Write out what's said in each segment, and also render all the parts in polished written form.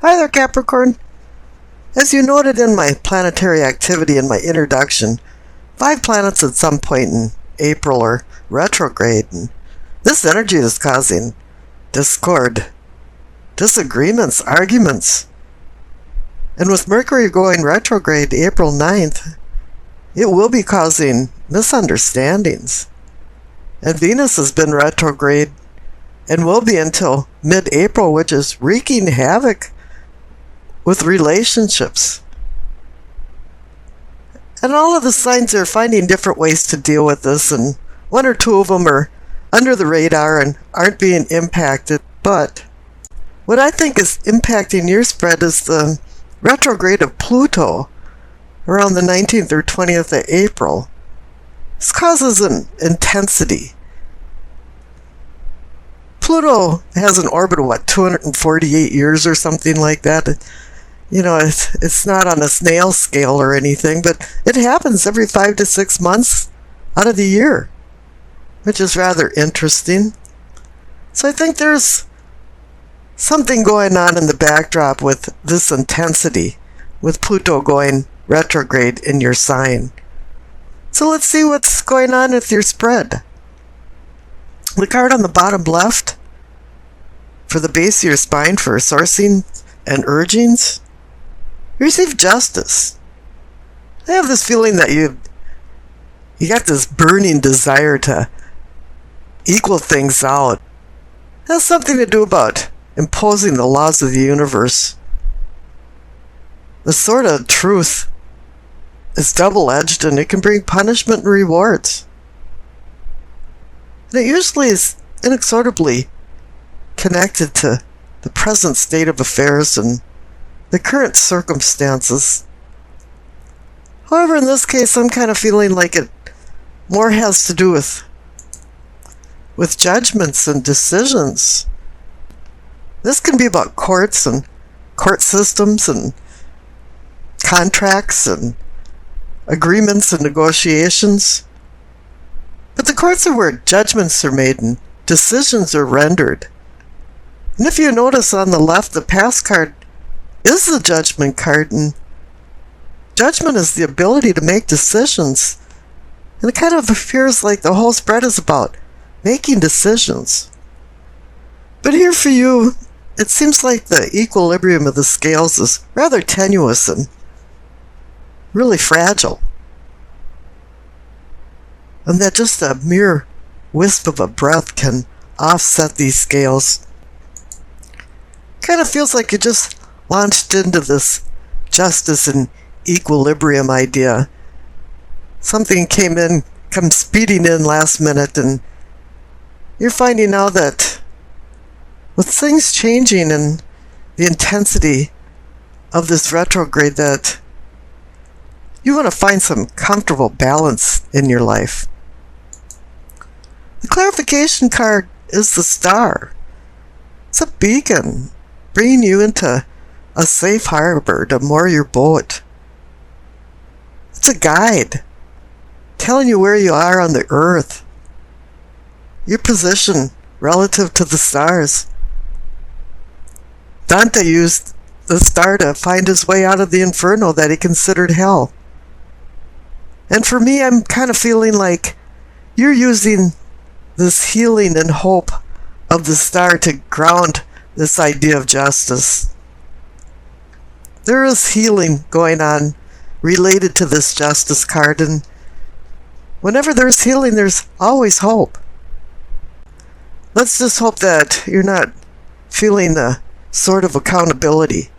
Hi there, Capricorn. As you noted in my planetary activity in my introduction, 5 planets at some point in April are retrograde, and this energy is causing discord, disagreements, arguments. And with Mercury going retrograde April 9th, it will be causing misunderstandings. And Venus has been retrograde and will be until mid-April, which is wreaking havoc with relationships. And all of the signs are finding different ways to deal with this, and 1 or 2 of them are under the radar and aren't being impacted. But what I think is impacting your spread is the retrograde of Pluto around the 19th or 20th of April. This causes an intensity. Pluto has an orbit of 248 years or something like that. You know, it's not on a snail scale or anything, but it happens every 5 to 6 months out of the year, which is rather interesting. So I think there's something going on in the backdrop with this intensity, with Pluto going retrograde in your sign. So let's see what's going on with your spread. The card on the bottom left for the base of your spine for sourcing and urgings, you receive justice. I have this feeling that you got this burning desire to equal things out. It has something to do about imposing the laws of the universe. The sword of truth is double-edged, and it can bring punishment and rewards. And it usually is inexorably connected to the present state of affairs and the current circumstances. However, in this case, I'm kind of feeling like it more has to do with judgments and decisions. This can be about courts and court systems and contracts and agreements and negotiations. But the courts are where judgments are made and decisions are rendered. And if you notice on the left, the past card is the judgment card, and judgment is the ability to make decisions. And it kind of appears like the whole spread is about making decisions. But here for you, it seems like the equilibrium of the scales is rather tenuous and really fragile. And that just a mere wisp of a breath can offset these scales. Kind of feels like you just launched into this justice and equilibrium idea. Something come speeding in last minute, and you're finding now that with things changing and the intensity of this retrograde, that you want to find some comfortable balance in your life. The clarification card is the star. It's a beacon bringing you into a safe harbor to moor your boat. It's a guide telling you where you are on the earth, your position relative to the stars. Dante used the star to find his way out of the inferno that he considered hell. And for me, I'm kind of feeling like you're using this healing and hope of the star to ground this idea of justice. There is healing going on related to this justice card, and whenever there's healing, there's always hope. Let's just hope that you're not feeling the sort of accountability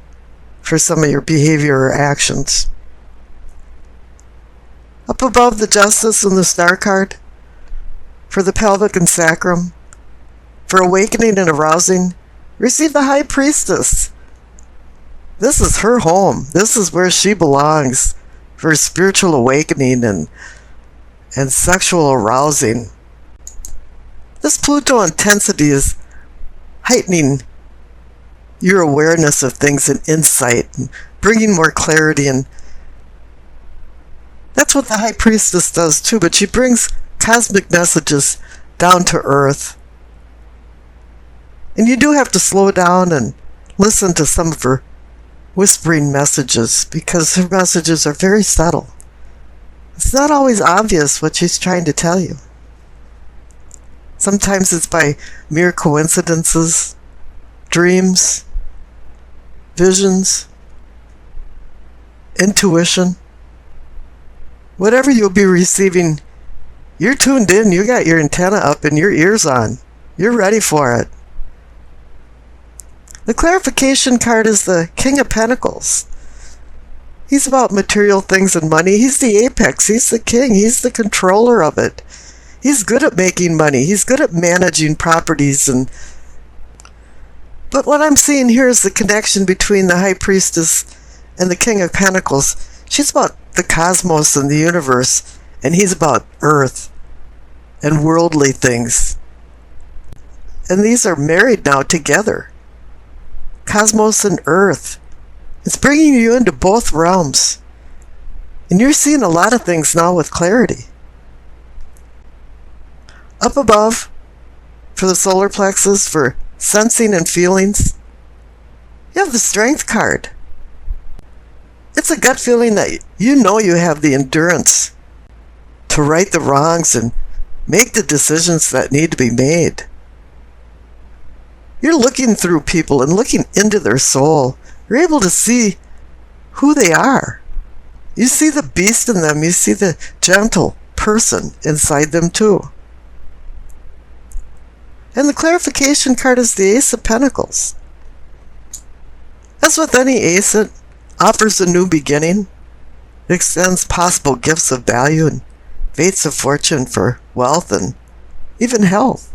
for some of your behavior or actions. Up above the justice and the star card, for the pelvic and sacrum, for awakening and arousing, receive the high priestess. This is her home. This is where she belongs for spiritual awakening and sexual arousing. This Pluto intensity is heightening your awareness of things and insight, and bringing more clarity, and that's what the high priestess does too, but she brings cosmic messages down to earth. And you do have to slow down and listen to some of her whispering messages because her messages are very subtle. It's not always obvious what she's trying to tell you. Sometimes it's by mere coincidences, dreams, visions, intuition. Whatever you'll be receiving, you're tuned in, you got your antenna up and your ears on. You're ready for it. The clarification card is the King of Pentacles. He's about material things and money. He's the apex. He's the king. He's the controller of it. He's good at making money. He's good at managing properties. But what I'm seeing here is the connection between the High Priestess and the King of Pentacles. She's about the cosmos and the universe, and he's about earth and worldly things. And these are married now together. Cosmos and earth. It's bringing you into both realms. And you're seeing a lot of things now with clarity. Up above, for the solar plexus, for sensing and feelings, you have the Strength card. It's a gut feeling that you know you have the endurance to right the wrongs and make the decisions that need to be made. You're looking through people and looking into their soul. You're able to see who they are. You see the beast in them. You see the gentle person inside them too. And the clarification card is the Ace of Pentacles. As with any ace, it offers a new beginning. It extends possible gifts of value and fates of fortune for wealth and even health.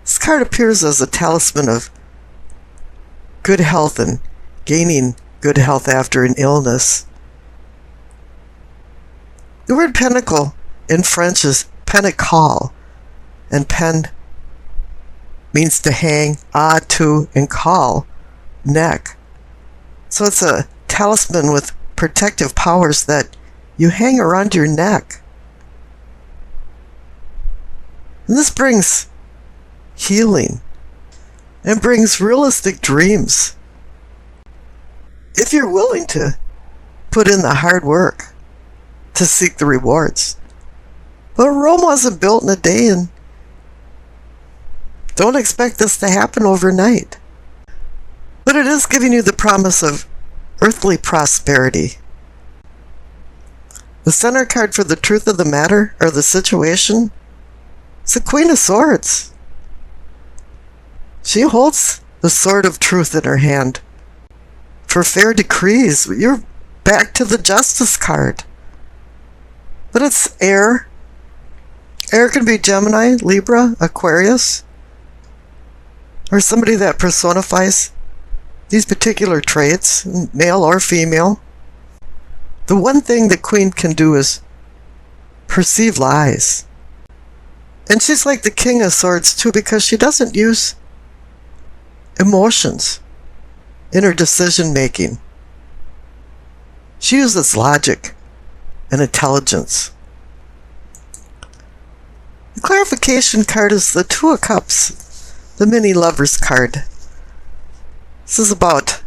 This card appears as a talisman of good health and gaining good health after an illness. The word pentacle in French is pentacle, and pen means to hang, to, and call, neck. So it's a talisman with protective powers that you hang around your neck. And this brings healing and brings realistic dreams if you're willing to put in the hard work to seek the rewards. But Rome wasn't built in a day, and don't expect this to happen overnight. But it is giving you the promise of earthly prosperity. The center card for the truth of the matter, or the situation, is the Queen of Swords. She holds the sword of truth in her hand. For fair decrees, you're back to the Justice card. But it's air. Air can be Gemini, Libra, Aquarius, or somebody that personifies these particular traits, male or female. The one thing the Queen can do is perceive lies. And she's like the King of Swords too, because she doesn't use emotions in her decision making. She uses logic and intelligence. The clarification card is the Two of Cups, the mini lovers card. This is about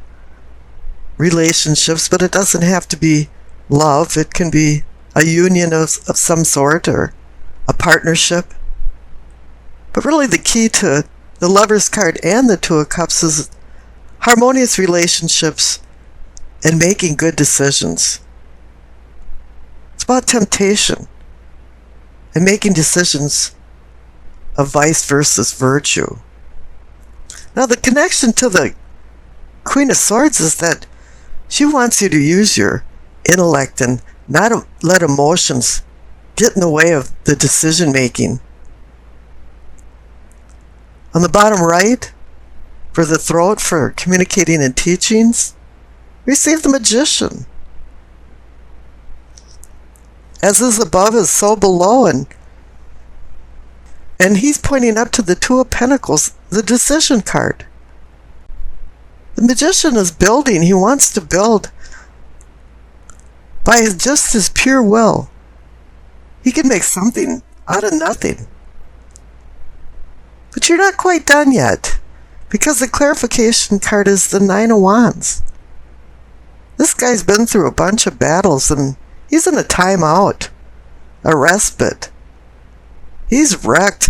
relationships, but it doesn't have to be love. It can be a union of some sort, or a partnership. But really the key to the Lovers card and the Two of Cups is harmonious relationships and making good decisions. It's about temptation and making decisions of vice versus virtue. Now the connection to the Queen of Swords is that she wants you to use your intellect and not let emotions get in the way of the decision making. On the bottom right, for the throat, for communicating and teachings, receive the Magician. As is above is so below, and he's pointing up to the Two of Pentacles, the Decision card. The Magician is building. He wants to build by just his pure will. He can make something out of nothing. But you're not quite done yet, Because the clarification card is the Nine of Wands. This guy's been through a bunch of battles and he's in a timeout, a respite. He's wrecked,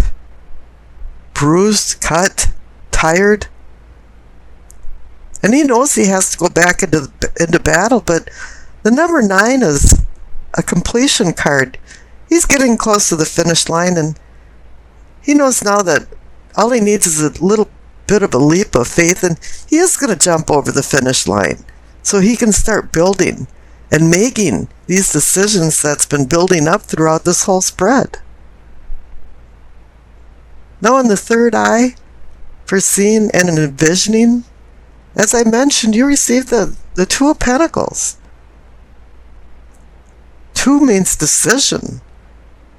bruised, cut, tired. And he knows he has to go back into battle, but the number 9 is a completion card. He's getting close to the finish line, and he knows now that all he needs is a little bit of a leap of faith, and he is going to jump over the finish line so he can start building and making these decisions that's been building up throughout this whole spread. Now in the third eye, for seeing and envisioning, as I mentioned, you receive the Two of Pentacles. 2 means decision,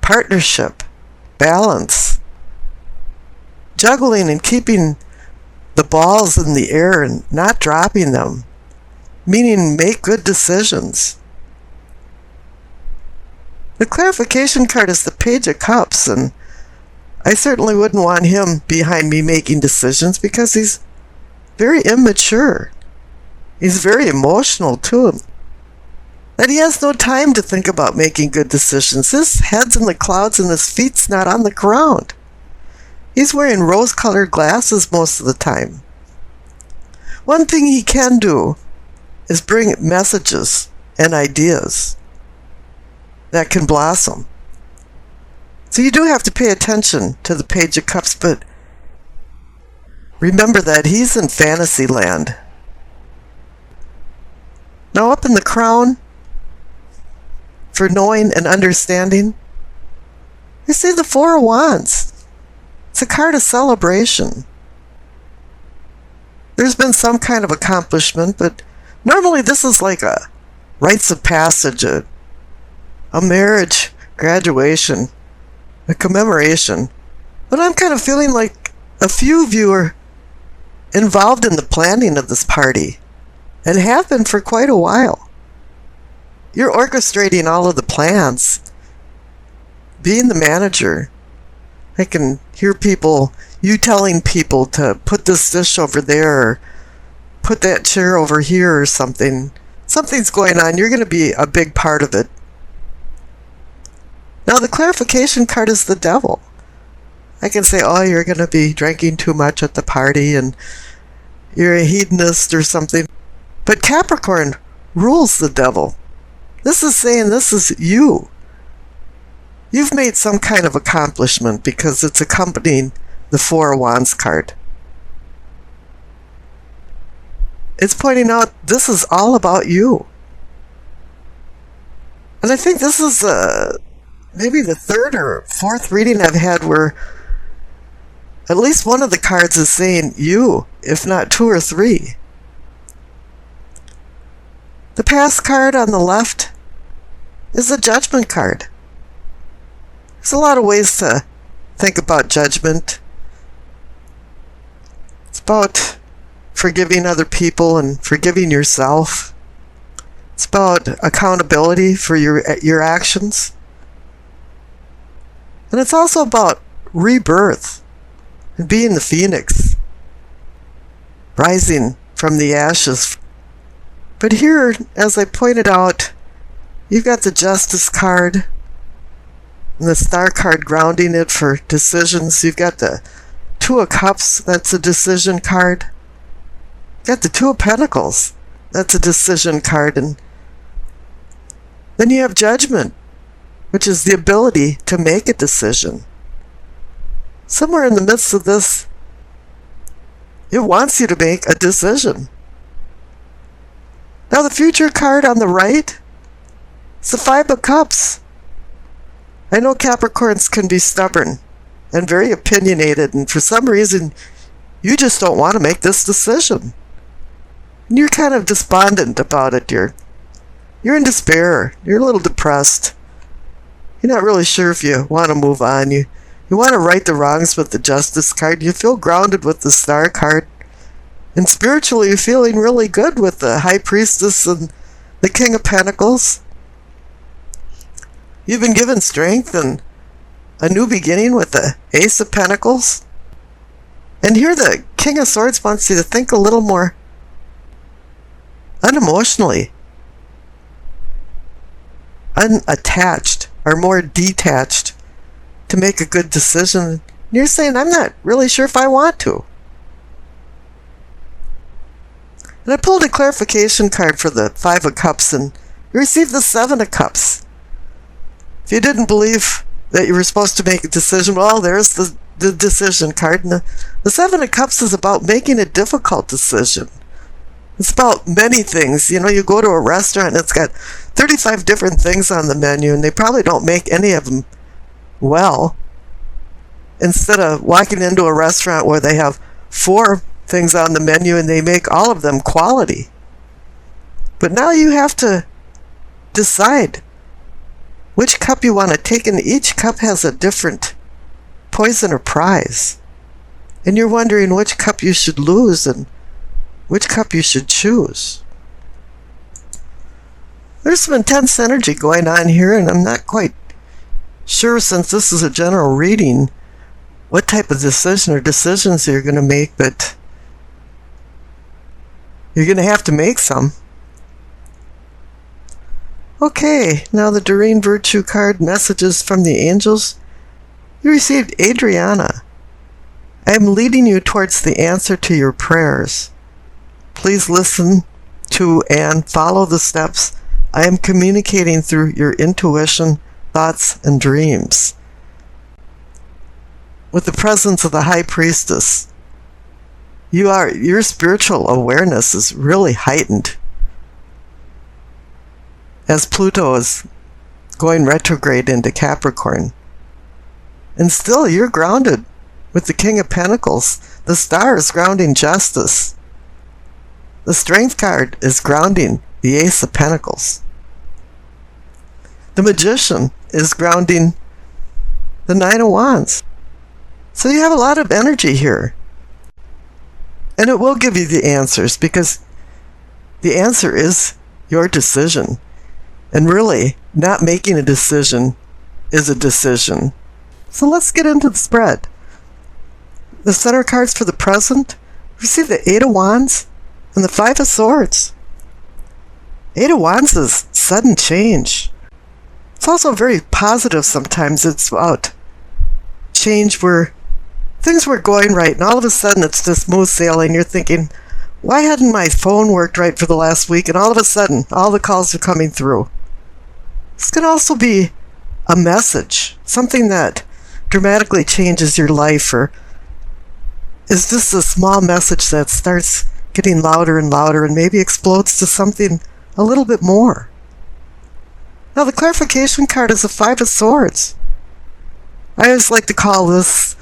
partnership, balance, juggling and keeping the balls in the air and not dropping them, meaning make good decisions. The clarification card is the Page of Cups, and I certainly wouldn't want him behind me making decisions because he's very immature. He's very emotional too. And he has no time to think about making good decisions. His head's in the clouds and his feet's not on the ground. He's wearing rose-colored glasses most of the time. One thing he can do is bring messages and ideas that can blossom. So you do have to pay attention to the Page of Cups, but remember that he's in fantasy land. Now up in the crown, for knowing and understanding, you see the Four of Wands. It's a card of celebration. There's been some kind of accomplishment, but normally this is like a rites of passage, a marriage, graduation, a commemoration. But I'm kind of feeling like a few of you are involved in the planning of this party and have been for quite a while. You're orchestrating all of the plans, being the manager. I can hear you telling people to put this dish over there or put that chair over here or something. Something's going on. You're going to be a big part of it. Now the clarification card is the Devil. I can say, oh, you're going to be drinking too much at the party and you're a hedonist or something. But Capricorn rules the Devil. This is saying this is you. You've made some kind of accomplishment because it's accompanying the Four of Wands card. It's pointing out this is all about you. And I think this is maybe the third or fourth reading I've had where at least one of the cards is saying you, if not 2 or 3. The Past card on the left is a Judgment card. There's a lot of ways to think about judgment. It's about forgiving other people and forgiving yourself. It's about accountability for your actions. And it's also about rebirth and being the phoenix, rising from the ashes. But here, as I pointed out, you've got the Justice card and the Star card grounding it for decisions. You've got the Two of Cups, that's a decision card. You've got the Two of Pentacles, that's a decision card. And then you have Judgment, which is the ability to make a decision. Somewhere in the midst of this, it wants you to make a decision. Now the Future card on the right, it's the Five of Cups. I know Capricorns can be stubborn and very opinionated, and for some reason, you just don't want to make this decision. And you're kind of despondent about it. You're in despair. You're a little depressed. You're not really sure if you want to move on. You want to right the wrongs with the Justice card. You feel grounded with the Star card. And spiritually, you're feeling really good with the High Priestess and the King of Pentacles. You've been given strength and a new beginning with the Ace of Pentacles. And here the King of Swords wants you to think a little more unemotionally, unattached, or more detached to make a good decision. And you're saying, I'm not really sure if I want to. And I pulled a clarification card for the Five of Cups, and you received the Seven of Cups. If you didn't believe that you were supposed to make a decision, well, there's the decision card. And the Seven of Cups is about making a difficult decision. It's about many things. You know, you go to a restaurant and it's got 35 different things on the menu, and they probably don't make any of them well. Instead of walking into a restaurant where they have 4 things on the menu and they make all of them quality. But now you have to decide which cup you want to take, and each cup has a different poison or prize. And you're wondering which cup you should lose and which cup you should choose. There's some intense energy going on here, and I'm not quite sure, since this is a general reading, what type of decision or decisions you're going to make, but you're going to have to make some. Okay, now the Doreen Virtue card, messages from the angels. You received Adriana. I am leading you towards the answer to your prayers. Please listen to and follow the steps. I am communicating through your intuition, thoughts, and dreams. With the presence of the High Priestess, your spiritual awareness is really heightened as Pluto is going retrograde into Capricorn. And still, you're grounded with the King of Pentacles. The Star is grounding justice. The Strength card is grounding the Ace of Pentacles. The Magician is grounding the Nine of Wands. So you have a lot of energy here. And it will give you the answers, because the answer is your decision. And really, not making a decision is a decision. So let's get into the spread. The center cards for the present, we see the Eight of Wands and the Five of Swords. Eight of Wands is sudden change. It's also very positive sometimes. It's about change where things were going right, and all of a sudden it's just smooth sailing. You're thinking, why hadn't my phone worked right for the last week? And all of a sudden, all the calls are coming through. This can also be a message, something that dramatically changes your life, or is this a small message that starts getting louder and louder and maybe explodes to something a little bit more. Now the clarification card is the Five of Swords. I always like to call this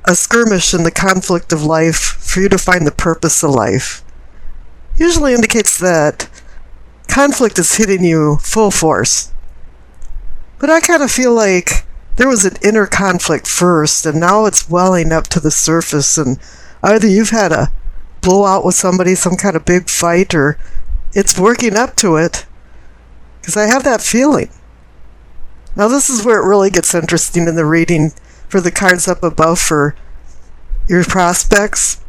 a skirmish in the conflict of life for you to find the purpose of life. Usually indicates that conflict is hitting you full force. But I kind of feel like there was an inner conflict first, and now it's welling up to the surface, and either you've had a blowout with somebody, some kind of big fight, or it's working up to it, because I have that feeling. Now this is where it really gets interesting in the reading for the cards up above for your prospects.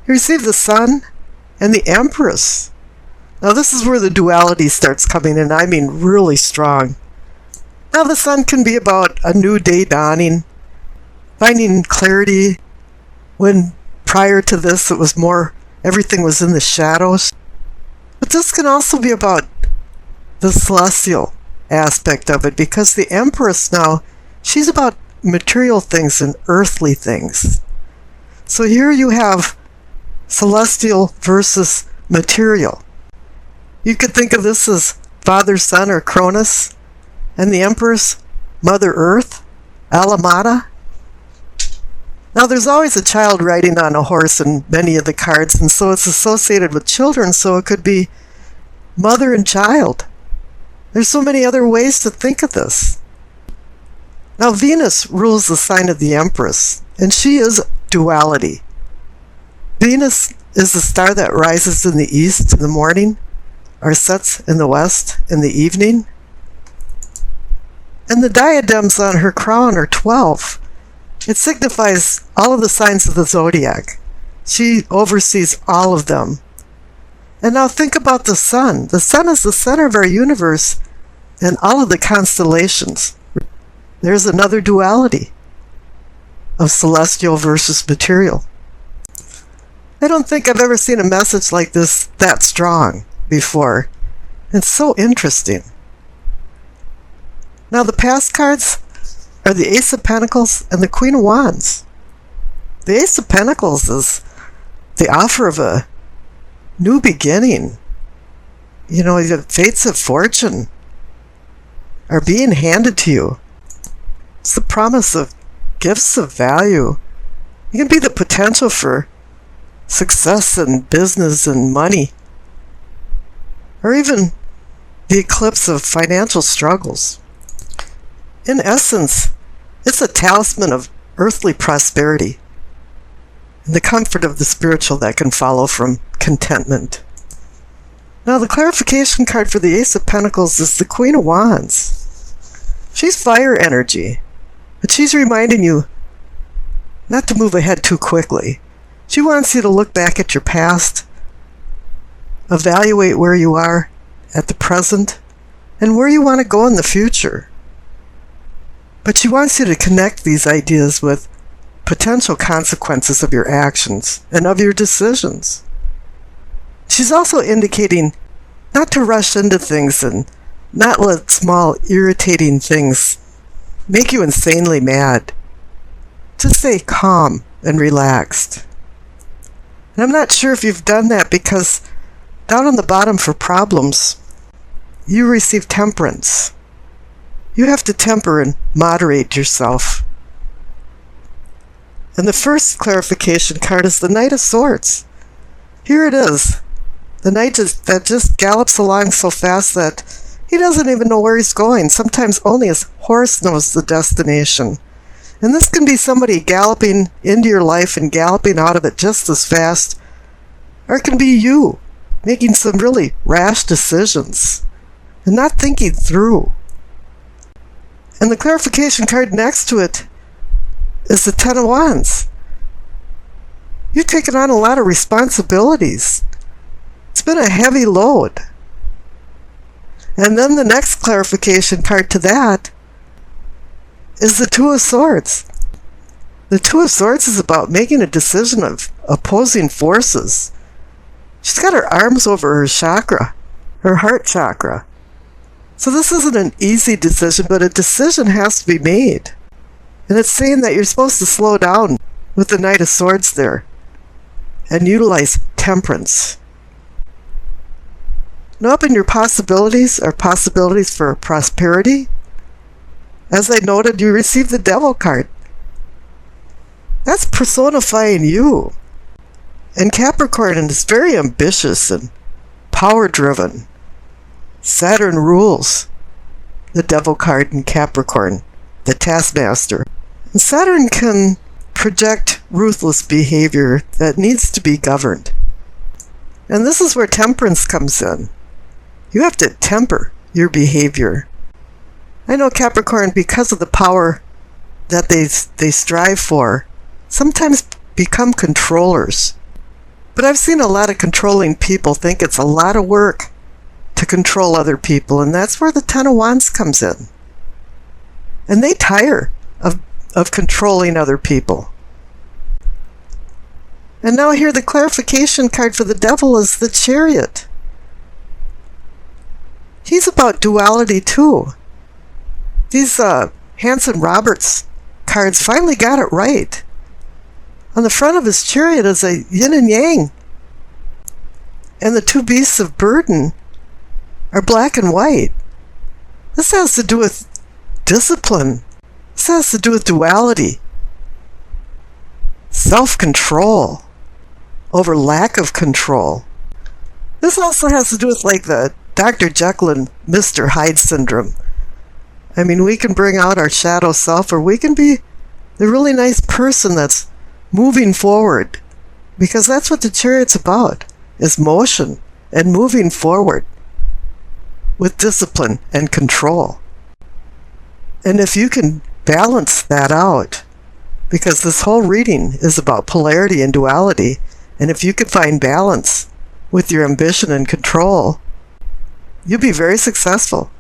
You receive the Sun and the Empress. Now this is where the duality starts coming in, I mean really strong. Now the Sun can be about a new day dawning, finding clarity when prior to this it was more, everything was in the shadows. But this can also be about the celestial aspect of it, because the Empress now, she's about material things and earthly things. So here you have celestial versus material. You could think of this as Father, Son, or Cronus, and the Empress, Mother Earth, Alamada. Now there's always a child riding on a horse in many of the cards, and so it's associated with children, so it could be mother and child. There's so many other ways to think of this. Now Venus rules the sign of the Empress, and she is duality. Venus is the star that rises in the east in the morning, or sets in the west in the evening. And the diadems on her crown are 12. It signifies all of the signs of the zodiac. She oversees all of them. And now think about the sun. The sun is the center of our universe and all of the constellations. There's another duality of celestial versus material. I don't think I've ever seen a message like this that strong before. It's so interesting. Now the past cards are the Ace of Pentacles and the Queen of Wands. The Ace of Pentacles is the offer of a new beginning. You know, the fates of fortune are being handed to you. It's the promise of gifts of value. It can be the potential for success in business and money, or even the eclipse of financial struggles. In essence, it's a talisman of earthly prosperity and the comfort of the spiritual that can follow from contentment. Now, the clarification card for the Ace of Pentacles is the Queen of Wands. She's fire energy, but she's reminding you not to move ahead too quickly. She wants you to look back at your past, evaluate where you are at the present, and where you want to go in the future. But she wants you to connect these ideas with potential consequences of your actions and of your decisions. She's also indicating not to rush into things and not let small irritating things make you insanely mad. Just stay calm and relaxed. And I'm not sure if you've done that, because down on the bottom for problems, you receive temperance. You have to temper and moderate yourself. And the first clarification card is the Knight of Swords. Here it is. The knight that just gallops along so fast that he doesn't even know where he's going. Sometimes only his horse knows the destination. And this can be somebody galloping into your life and galloping out of it just as fast. Or it can be you making some really rash decisions and not thinking through. And the clarification card next to it is the Ten of Wands. You've taken on a lot of responsibilities. It's been a heavy load. And then the next clarification card to that is the Two of Swords. The Two of Swords is about making a decision of opposing forces. She's got her arms over her chakra, her heart chakra. So this isn't an easy decision, but a decision has to be made. And it's saying that you're supposed to slow down with the Knight of Swords there and utilize temperance. Now, up in your possibilities are possibilities for prosperity. As I noted, you received the Devil card. That's personifying you. And Capricorn is very ambitious and power-driven. Saturn rules the Devil card in Capricorn, the taskmaster. And Saturn can project ruthless behavior that needs to be governed. And this is where temperance comes in. You have to temper your behavior. I know Capricorn, because of the power that they strive for, sometimes become controllers. But I've seen a lot of controlling people think it's a lot of work to control other people, and that's where the Ten of Wands comes in. And they tire of controlling other people. And now here the clarification card for the Devil is the Chariot. He's about duality too. These Hanson Roberts cards finally got it right. On the front of his chariot is a yin and yang. And the two beasts of burden are black and white. This has to do with discipline. This has to do with duality. Self-control over lack of control. This also has to do with like the Dr. Jekyll and Mr. Hyde syndrome. I mean, we can bring out our shadow self, or we can be the really nice person that's moving forward. Because that's what the Chariot's about, is motion and moving forward with discipline and control. And if you can balance that out, because this whole reading is about polarity and duality, And if you can find balance with your ambition and control, you'll be very successful.